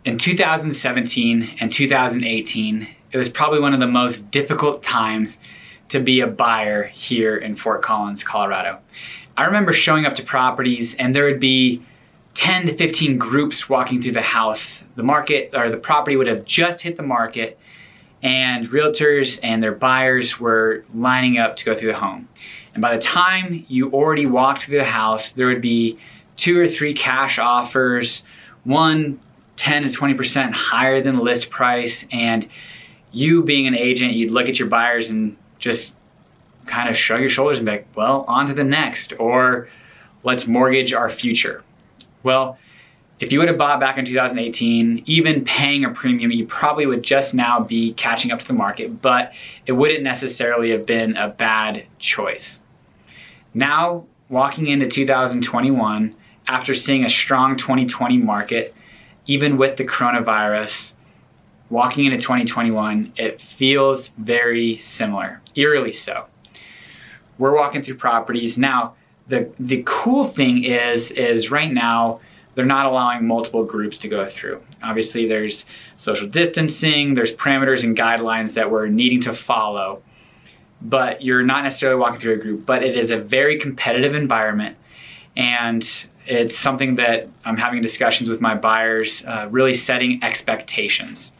In 2017 and 2018, it was probably one of the most difficult times to be a buyer here in Fort Collins, Colorado. I remember showing up to properties and there would be 10 to 15 groups walking through the house. The market or the property would have just hit the market and realtors and their buyers were lining up to go through the home. And by the time you already walked through the house, there would be 2 or 3 cash offers, one 10 to 20% higher than the list price, and you being an agent, you'd look at your buyers and just kind of shrug your shoulders and be like, well, on to the next, or let's mortgage our future. Well, if you would have bought back in 2018, even paying a premium, you probably would just now be catching up to the market, but it wouldn't necessarily have been a bad choice. Now, walking into 2021, after seeing a strong 2020 market, even with the coronavirus, walking into 2021, it feels very similar, eerily so. We're walking through properties. Now, the cool thing is right now, they're not allowing multiple groups to go through. Obviously, there's social distancing, there's parameters and guidelines that we're needing to follow, but you're not necessarily walking through a group, but it is a very competitive environment, and it's something that I'm having discussions with my buyers, really setting expectations.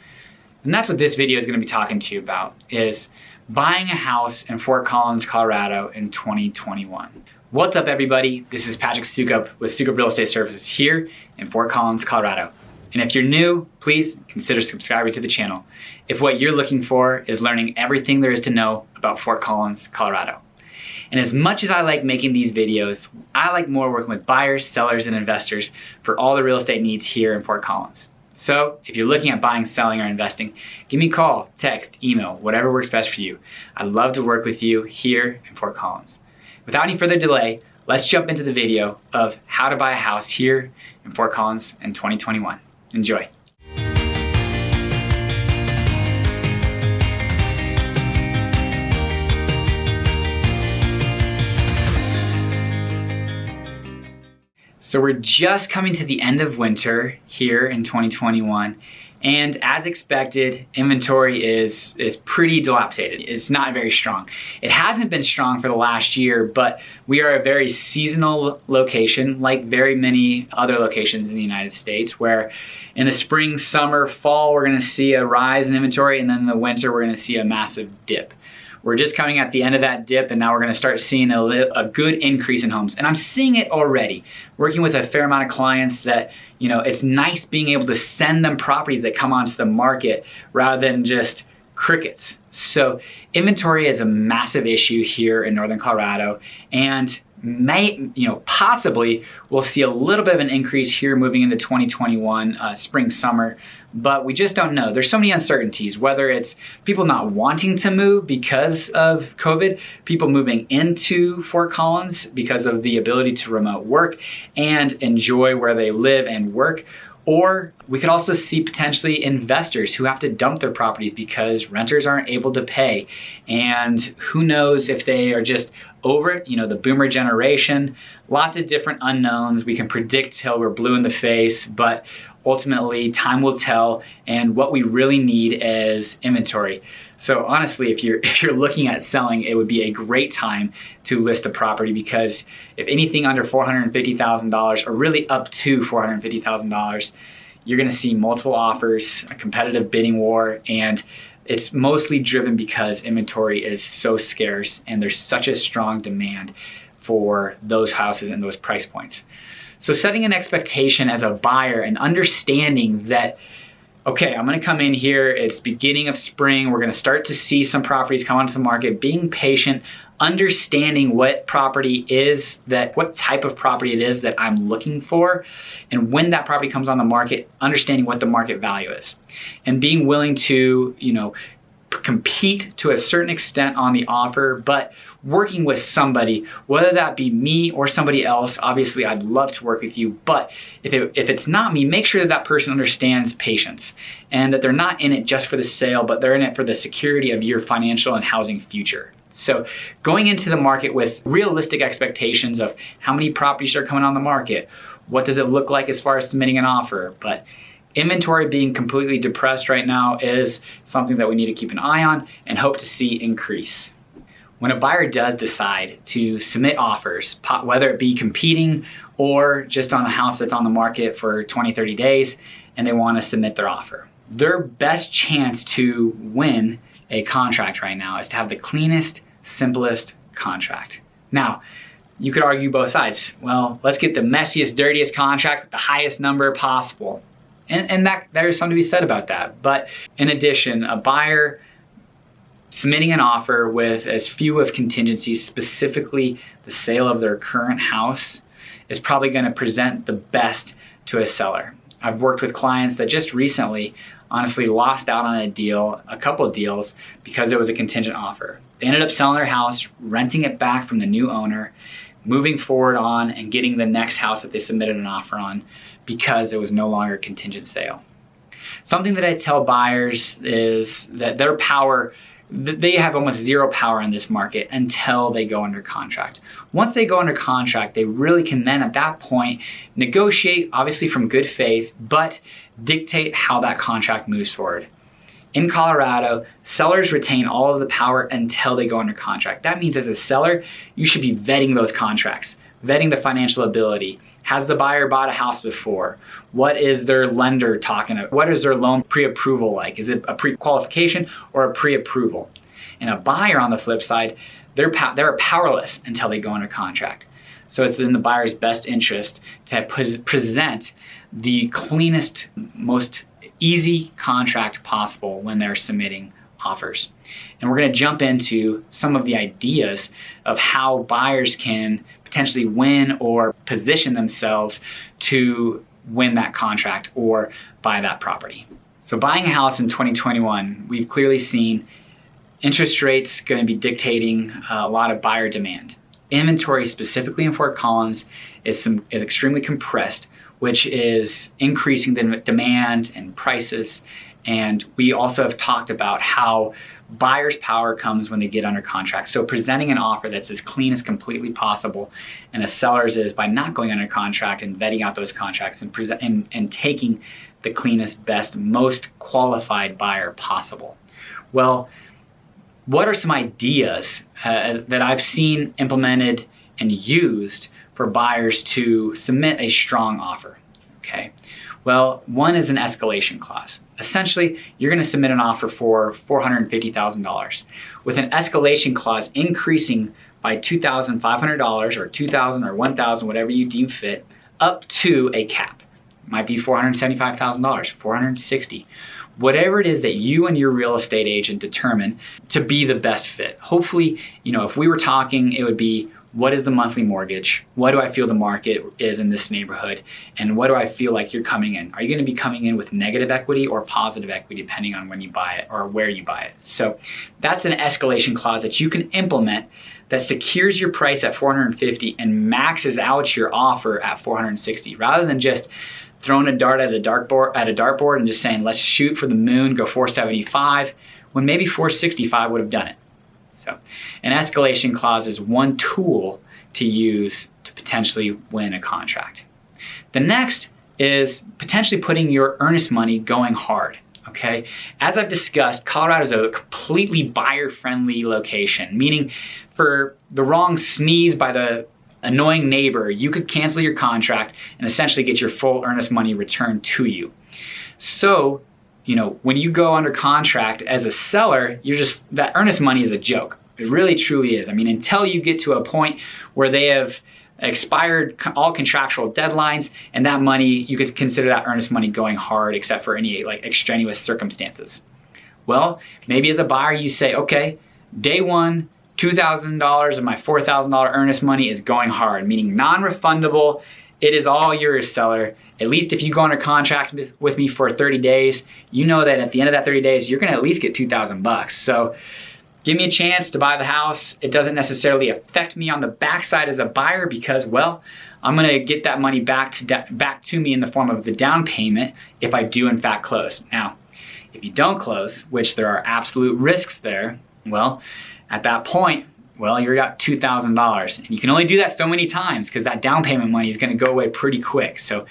And that's what this video is going to be talking to you about, is buying a house in Fort Collins, Colorado in 2021. What's up, everybody? This is Patrick Soukup with Soukup Real Estate Services here in Fort Collins, Colorado. And if you're new, please consider subscribing to the channel if what you're looking for is learning everything there is to know about Fort Collins, Colorado. And as much as I like making these videos, I like more working with buyers, sellers, and investors for all the real estate needs here in Fort Collins. So if you're looking at buying, selling, or investing, give me a call, text, email, whatever works best for you. I'd love to work with you here in Fort Collins. Without any further delay, let's jump into the video of how to buy a house here in Fort Collins in 2021. Enjoy. So we're just coming to the end of winter here in 2021, and as expected, inventory is pretty dilapidated. It's not very strong. It hasn't been strong for the last year, but we are a very seasonal location, like very many other locations in the United States, where in the spring, summer, fall, we're gonna see a rise in inventory, and then in the winter, we're gonna see a massive dip. We're just coming at the end of that dip, and now we're gonna start seeing a good increase in homes. And I'm seeing it already. Working with a fair amount of clients that, it's nice being able to send them properties that come onto the market rather than just crickets. So inventory is a massive issue here in Northern Colorado, and possibly we'll see a little bit of an increase here moving into 2021, spring, summer, but we just don't know. There's so many uncertainties, whether it's people not wanting to move because of COVID, people moving into Fort Collins because of the ability to remote work and enjoy where they live and work. Or we could also see potentially investors who have to dump their properties because renters aren't able to pay. And who knows if they are just over it, the boomer generation, lots of different unknowns. We can predict till we're blue in the face, but ultimately time will tell, and what we really need is inventory. So honestly, if you're looking at selling, it would be a great time to list a property, because if anything under $450,000 or really up to $450,000, you're gonna see multiple offers, a competitive bidding war, and it's mostly driven because inventory is so scarce and there's such a strong demand for those houses and those price points. So setting an expectation as a buyer and understanding that, okay, I'm gonna come in here, it's beginning of spring, we're gonna start to see some properties come onto the market, being patient, understanding what property is that, what type of property it is that I'm looking for, and when that property comes on the market, understanding what the market value is. And being willing to, compete to a certain extent on the offer, but working with somebody, whether that be me or somebody else. Obviously, I'd love to work with you, but if it's not me, make sure that that person understands patience and that they're not in it just for the sale, but they're in it for the security of your financial and housing future. So going into the market with realistic expectations of how many properties are coming on the market, what does it look like as far as submitting an offer, but Inventory being completely depressed right now is something that we need to keep an eye on and hope to see increase. When a buyer does decide to submit offers, whether it be competing or just on a house that's on the market for 20, 30 days, and they want to submit their offer, their best chance to win a contract right now is to have the cleanest, simplest contract. Now, you could argue both sides. Well, let's get the messiest, dirtiest contract with the highest number possible. And there's something to be said about that. But in addition, a buyer submitting an offer with as few of contingencies, specifically the sale of their current house, is probably going to present the best to a seller. I've worked with clients that just recently honestly lost out on a couple of deals because it was a contingent offer. They ended up selling their house, renting it back from the new owner, moving forward on and getting the next house that they submitted an offer on because it was no longer a contingent sale. Something that I tell buyers is that they have almost zero power in this market until they go under contract. Once they go under contract, they really can then at that point negotiate, obviously from good faith, but dictate how that contract moves forward. In Colorado, sellers retain all of the power until they go under contract. That means as a seller, you should be vetting those contracts, vetting the financial ability. Has the buyer bought a house before? What is their lender talking about? What is their loan pre-approval like? Is it a pre-qualification or a pre-approval? And a buyer on the flip side, they're powerless until they go under contract. So it's in the buyer's best interest to present the cleanest, most easy contract possible when they're submitting offers. And we're going to jump into some of the ideas of how buyers can potentially win or position themselves to win that contract or buy that property. So buying a house in 2021, we've clearly seen interest rates going to be dictating a lot of buyer demand. Inventory, specifically in Fort Collins, is extremely compressed, which is increasing the demand and prices. And we also have talked about how buyer's power comes when they get under contract. So presenting an offer that's as clean as completely possible, and a seller's is by not going under contract and vetting out those contracts and taking the cleanest, best, most qualified buyer possible. Well, what are some ideas that I've seen implemented and used for buyers to submit a strong offer? Okay. Well, one is an escalation clause. Essentially, you're going to submit an offer for $450,000 with an escalation clause increasing by $2,500 or $2,000 or $1,000, whatever you deem fit, up to a cap. It might be $475,000, $460,000. Whatever it is that you and your real estate agent determine to be the best fit. Hopefully, if we were talking, it would be, what is the monthly mortgage? What do I feel the market is in this neighborhood? And what do I feel like you're coming in? Are you going to be coming in with negative equity or positive equity depending on when you buy it or where you buy it? So that's an escalation clause that you can implement that secures your price at $450 and maxes out your offer at $460, rather than just throwing a dart at a dartboard and just saying, let's shoot for the moon, go $475, when maybe $465 would have done it. So an escalation clause is one tool to use to potentially win a contract. The next is potentially putting your earnest money going hard. Okay, as I've discussed, Colorado is a completely buyer-friendly location, meaning for the wrong sneeze by the annoying neighbor, you could cancel your contract and essentially get your full earnest money returned to you. So, when you go under contract as a seller, that earnest money is a joke. It really truly is. I mean, until you get to a point where they have expired all contractual deadlines, and that money, you could consider that earnest money going hard except for any extraneous circumstances. Well, maybe as a buyer you say, okay, day one, $2,000 of my $4,000 earnest money is going hard, meaning non-refundable. It is all yours, seller. At least if you go under contract with me for 30 days, you know that at the end of that 30 days, you're gonna at least get $2,000. So give me a chance to buy the house. It doesn't necessarily affect me on the backside as a buyer because, well, I'm gonna get that money back to me in the form of the down payment if I do in fact close. Now, if you don't close, which there are absolute risks there, well, at that point, you're got $2,000. And you can only do that so many times because that down payment money is gonna go away pretty quick. So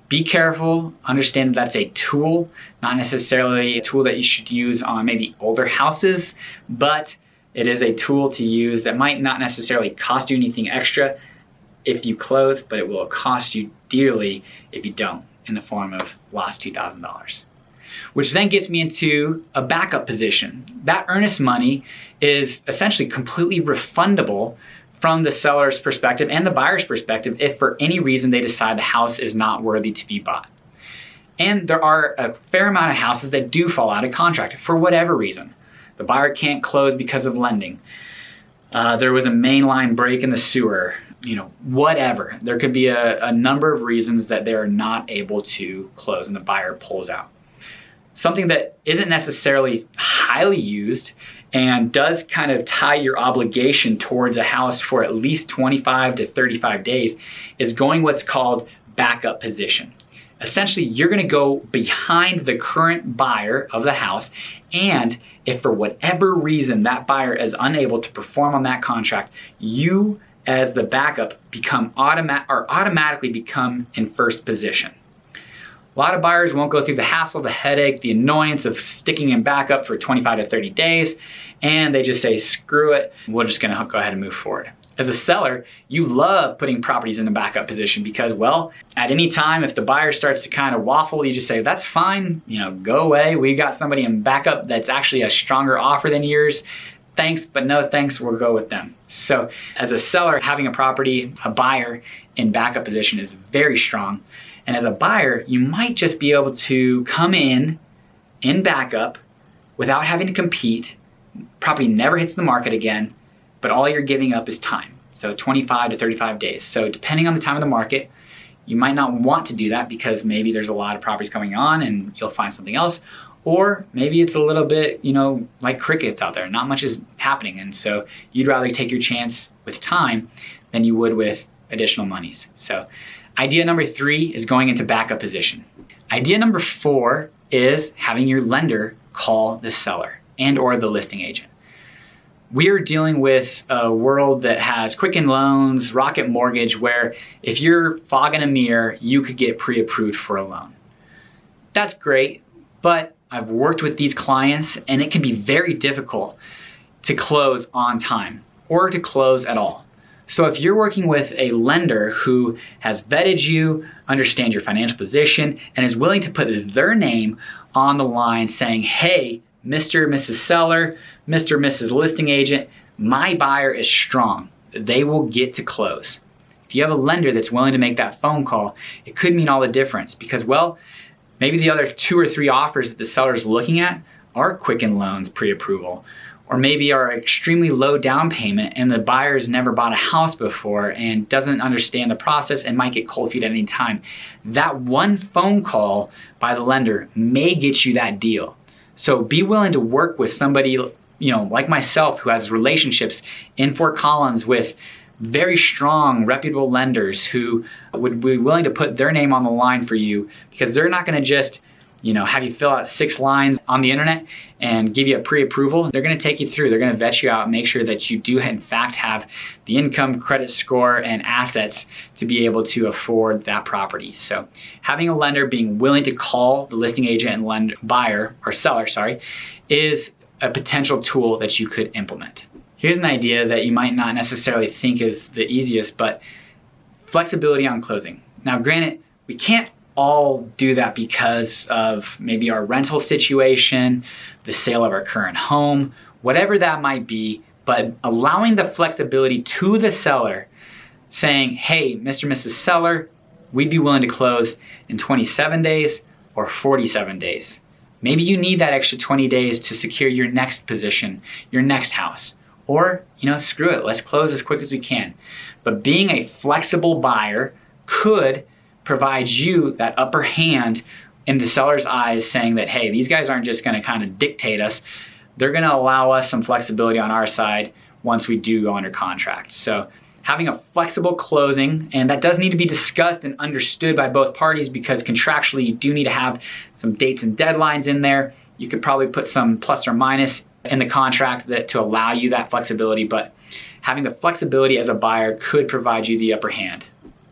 Be careful, understand that that's a tool, not necessarily a tool that you should use on maybe older houses, but it is a tool to use that might not necessarily cost you anything extra if you close, but it will cost you dearly if you don't, in the form of lost $2,000. Which then gets me into a backup position. That earnest money is essentially completely refundable from the seller's perspective and the buyer's perspective if for any reason they decide the house is not worthy to be bought. And there are a fair amount of houses that do fall out of contract for whatever reason. The buyer can't close because of lending. There was a main line break in the sewer, whatever. There could be a number of reasons that they are not able to close and the buyer pulls out. Something that isn't necessarily highly used and does kind of tie your obligation towards a house for at least 25 to 35 days is going what's called backup position. Essentially, you're gonna go behind the current buyer of the house, and if for whatever reason that buyer is unable to perform on that contract, you as the backup automatically become in first position. A lot of buyers won't go through the hassle, the headache, the annoyance of sticking in backup for 25 to 30 days, and they just say, screw it, we're just gonna go ahead and move forward. As a seller, you love putting properties in a backup position because, well, at any time, if the buyer starts to kind of waffle, you just say, that's fine, go away. We got somebody in backup that's actually a stronger offer than yours. Thanks, but no thanks, we'll go with them. So as a seller, having a buyer in backup position is very strong. And as a buyer, you might just be able to come in backup without having to compete. Property never hits the market again, but all you're giving up is time. So 25 to 35 days. So depending on the time of the market, you might not want to do that because maybe there's a lot of properties going on and you'll find something else. Or maybe it's a little bit, like crickets out there. Not much is happening. And so you'd rather take your chance with time than you would with additional monies. So idea number 3 is going into backup position. Idea number 4 is having your lender call the seller and or the listing agent. We are dealing with a world that has Quicken Loans, Rocket Mortgage, where if you're fogging a mirror, you could get pre-approved for a loan. That's great, but I've worked with these clients and it can be very difficult to close on time or to close at all. So if you're working with a lender who has vetted you, understands your financial position, and is willing to put their name on the line saying, hey, Mr. and Mrs. Seller, Mr. and Mrs. Listing Agent, my buyer is strong. They will get to close. If you have a lender that's willing to make that phone call, it could mean all the difference because, well, maybe the other 2 or 3 offers that the seller is looking at are Quicken Loans pre-approval, or maybe are extremely low down payment and the buyer's never bought a house before and doesn't understand the process and might get cold feet at any time. That one phone call by the lender may get you that deal. So be willing to work with somebody, like myself, who has relationships in Fort Collins with very strong, reputable lenders who would be willing to put their name on the line for you because they're not gonna just have you fill out 6 lines on the internet and give you a pre-approval. They're gonna take you through, they're gonna vet you out and make sure that you do in fact have the income, credit score, and assets to be able to afford that property. So having a lender being willing to call the listing agent and buyer or seller, is a potential tool that you could implement. Here's an idea that you might not necessarily think is the easiest, but flexibility on closing. Now granted, we can't all do that because of maybe our rental situation, the sale of our current home, whatever that might be, but allowing the flexibility to the seller saying, hey, Mr. and Mrs. Seller, we'd be willing to close in 27 days or 47 days. Maybe you need that extra 20 days to secure your next position, your next house. Or, screw it, let's close as quick as we can. But being a flexible buyer could provide you that upper hand in the seller's eyes saying that, hey, these guys aren't just gonna kind of dictate us. They're gonna allow us some flexibility on our side once we do go under contract. So having a flexible closing, and that does need to be discussed and understood by both parties because contractually you do need to have some dates and deadlines in there. You could probably put some plus or minus in the contract to allow you that flexibility, but having the flexibility as a buyer could provide you the upper hand.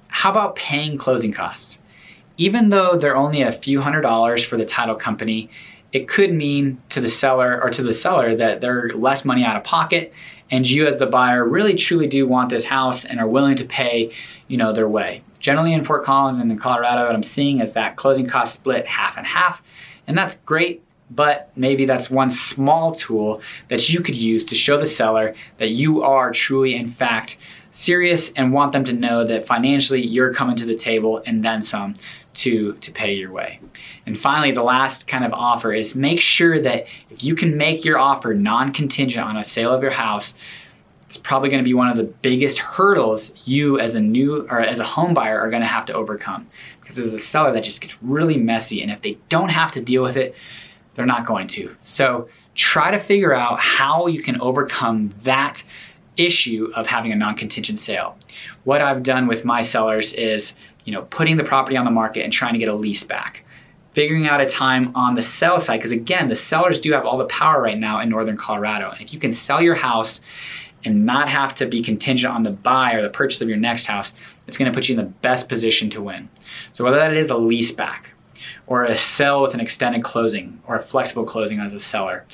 How about paying closing costs? even though they're only a few $100s for the title company, it could mean to the seller that they're less money out of pocket, and you as the buyer really truly do want this house and are willing to pay, their way. Generally in Fort Collins and in Colorado, what I'm seeing is that closing costs split half and half, and that's great, but maybe that's one small tool that you could use to show the seller that you are truly, in fact, serious and want them to know that financially you're coming to the table and then some to pay your way. And finally, the last kind of offer is make sure that if you can make your offer non-contingent on a sale of your house, it's probably going to be one of the biggest hurdles you as a home buyer are going to have to overcome. Because as a seller, that just gets really messy, and if they don't have to deal with it, they're not going to. So try to figure out how you can overcome that issue of having a non-contingent sale. What I've done with my sellers is, putting the property on the market and trying to get a lease back. Figuring out a time on the sell side, because again, the sellers do have all the power right now in Northern Colorado. And if you can sell your house and not have to be contingent on the buy or the purchase of your next house, it's gonna put you in the best position to win. So whether that is a lease back, or a sell with an extended closing, or a flexible closing as a seller,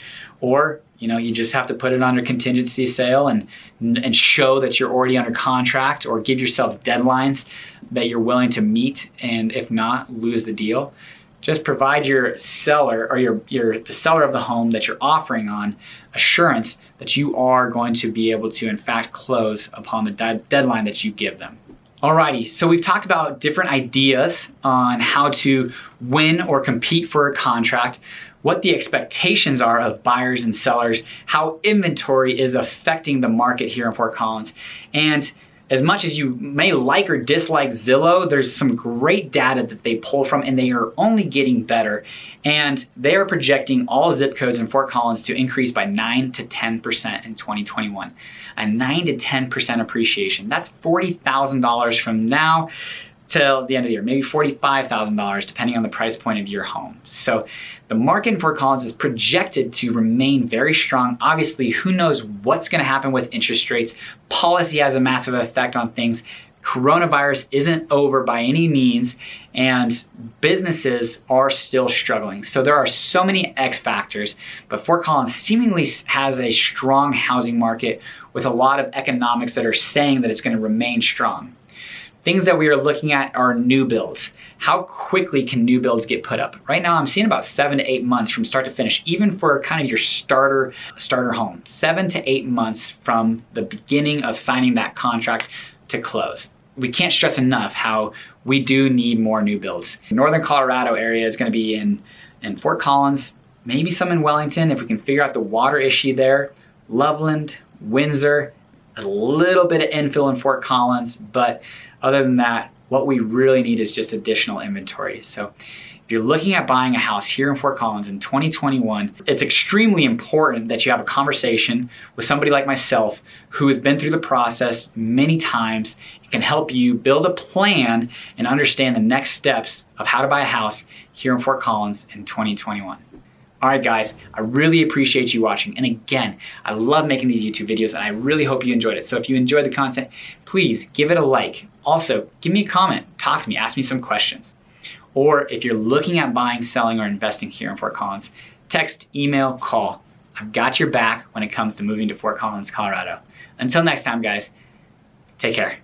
or you just have to put it under contingency sale and show that you're already under contract, or give yourself deadlines that you're willing to meet, and if not, lose the deal. Just provide your seller or the seller of the home that you're offering on assurance that you are going to be able to in fact close upon the deadline that you give them. Alrighty, so we've talked about different ideas on how to win or compete for a contract, what the expectations are of buyers and sellers, how inventory is affecting the market here in Fort Collins. And as much as you may like or dislike Zillow, there's some great data that they pull from, and they are only getting better. And they are projecting all zip codes in Fort Collins to increase by 9 to 10% in 2021. A 9 to 10% appreciation. That's $40,000 from now till the end of the year, maybe $45,000 depending on the price point of your home. So the market in Fort Collins is projected to remain very strong. Obviously, who knows what's gonna happen with interest rates. Policy has a massive effect on things. Coronavirus isn't over by any means, and businesses are still struggling. So there are so many X factors, but Fort Collins seemingly has a strong housing market with a lot of economics that are saying that it's gonna remain strong. Things that we are looking at are new builds. How quickly can new builds get put up? Right now, I'm seeing about 7 to 8 months from start to finish, even for kind of your starter home. 7 to 8 months from the beginning of signing that contract to close. We can't stress enough how we do need more new builds. The Northern Colorado area is gonna be in Fort Collins, maybe some in Wellington, if we can figure out the water issue there, Loveland, Windsor, a little bit of infill in Fort Collins, but other than that, what we really need is just additional inventory. So if you're looking at buying a house here in Fort Collins in 2021, it's extremely important that you have a conversation with somebody like myself who has been through the process many times and can help you build a plan and understand the next steps of how to buy a house here in Fort Collins in 2021. All right, guys, I really appreciate you watching. And again, I love making these YouTube videos, and I really hope you enjoyed it. So if you enjoyed the content, please give it a like. Also, give me a comment, talk to me, ask me some questions. Or if you're looking at buying, selling, or investing here in Fort Collins, text, email, call. I've got your back when it comes to moving to Fort Collins, Colorado. Until next time, guys, take care.